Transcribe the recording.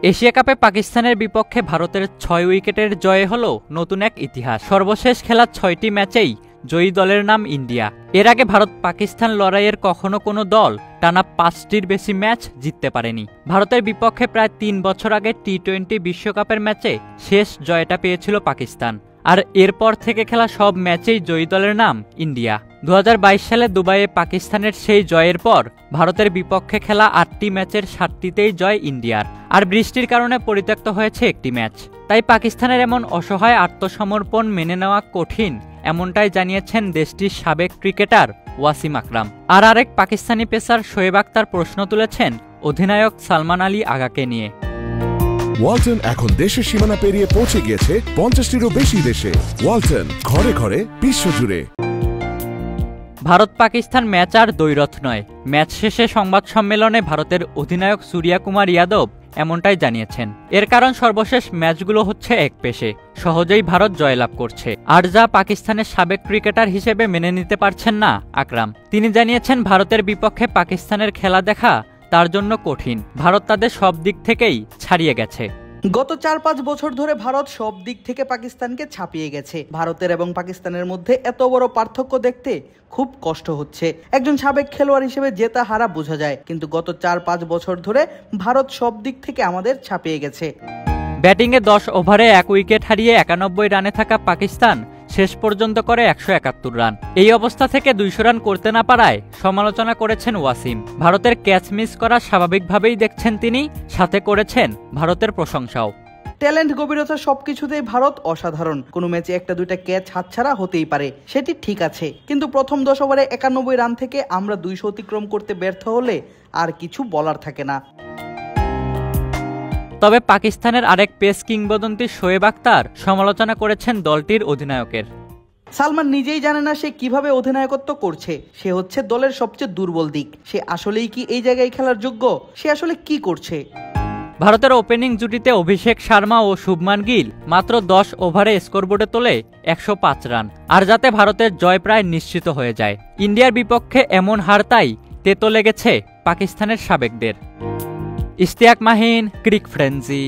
Asia কাপে পাকিস্তানের বিপক্ষে ভারতের ৬ উইকেটের জয়ে হল নতুন এক ইতিহাস। সর্বশেষ খেলা ৬টি ম্যাচেই জয়ী দলের নাম ইন্ডিয়া। এর আগে ভারত পাকিস্তান লড়াইয়ের কখনো কোনো দল টানা ৫টির বেশি ম্যাচ জিততে পারেনি। ভারতের বিপক্ষে প্রায় ৩ বছর আগে টি-20 বিশ্বকাপের ম্যাচে শেষ জয়টা পেয়েছিল পাকিস্তান, আর এরপর থেকে খেলা সব ম্যাচেই জয়ী দলের নাম ইন্ডিয়া। ২০২২ সালে দুবাইয়ে পাকিস্তানের সেই জয়ের পর ভারতের বিপক্ষে খেলা ৮টি ম্যাচের ৭টিতেই জয় ইন্ডিয়ার, আর বৃষ্টির কারণে পরিত্যক্ত হয়েছে একটি ম্যাচ। তাই পাকিস্তানের এমন অসহায় আত্মসমর্পণ মেনে নেওয়া কঠিন, এমনটাই জানিয়েছেন দেশটির সাবেক ক্রিকেটার ওয়াসিম আকরাম। আর আরেক পাকিস্তানি পেসার শোয়েব আখতার প্রশ্ন তুলেছেন অধিনায়ক সালমান আলী আগাকে নিয়ে। ওয়ালটন এখন দেশের সীমানা পেরিয়ে পৌঁছে গিয়েছে ৫০টিরও বেশি দেশে। ওয়ালটন, ঘরে ঘরে, বিশ্বজুড়ে। ভারত পাকিস্তান ম্যাচ আর দ্বৈরথ নয়। ম্যাচ শেষে সংবাদ সম্মেলনে ভারতের অধিনায়ক সূর্যা কুমার যাদব এমনটাই জানিয়েছেন। এর কারণ সর্বশেষ ম্যাচগুলো হচ্ছে একপেশে, সহজেই ভারত জয়লাভ করছে, আর যা পাকিস্তানের সাবেক ক্রিকেটার হিসেবে মেনে নিতে পারছেন না আকরাম। তিনি জানিয়েছেন ভারতের বিপক্ষে পাকিস্তানের খেলা দেখা তার জন্য কঠিন। ভারত তাদের সব দিক থেকেই ছাড়িয়ে গেছে। গত ৪-৫ বছর ধরে ভারত সব দিক থেকে পাকিস্তানকে ছাপিয়ে গেছে। ভারতের এবং পাকিস্তানের মধ্যে এত বড় পার্থক্য দেখতে খুব কষ্ট হচ্ছে। একজন সাবেক খেলোয়াড় হিসেবে জেতা হারা বোঝা যায়, কিন্তু গত ৪-৫ বছর ধরে ভারত সব দিক থেকে আমাদের ছাপিয়ে গেছে। ব্যাটিংয়ে ১০ ওভারে ১ উইকেট হারিয়ে ৯১ রানে থাকা পাকিস্তান শেষ পর্যন্ত করে ১৭১ রান। এই অবস্থা থেকে ২০০ রান করতে না পারায় সমালোচনা করেছেন ওয়াসিম। ভারতের ক্যাচ মিস করা স্বাভাবিকভাবেই দেখছেন তিনি, সাথে করেছেন ভারতের প্রশংসাও। ট্যালেন্ট, গভীরতা সবকিছুতেই ভারত অসাধারণ। কোনো ম্যাচে ১-২টা ক্যাচ হাতছাড়া হতেই পারে, সেটি ঠিক আছে, কিন্তু প্রথম ১০ ওভারে ৯১ রান থেকে আমরা ২০০ অতিক্রম করতে ব্যর্থ হলে আর কিছু বলার থাকে না। তবে পাকিস্তানের আরেক পেস কিংবদন্তি শোয়েব আখতার সমালোচনা করেছেন দলটির অধিনায়কের। সালমান নিজেই জানে না সে কিভাবে অধিনায়কত্ব করছে। সে হচ্ছে দলের সবচেয়ে দুর্বল দিক। সে আসলেই কি এই জায়গায় খেলার যোগ্য? সে আসলে কি করছে? ভারতের ওপেনিং জুটিতে অভিষেক শর্মা ও শুভমান গিল মাত্র ১০ ওভারে স্কোরবোর্ডে তোলে ১০৫ রান, আর যাতে ভারতের জয় প্রায় নিশ্চিত হয়ে যায়। ইন্ডিয়ার বিপক্ষে এমন হার তাই তেতো লেগেছে পাকিস্তানের সাবেকদের। ইশতিয়াক মাহিন, ক্রিক ফ্রেন্সি।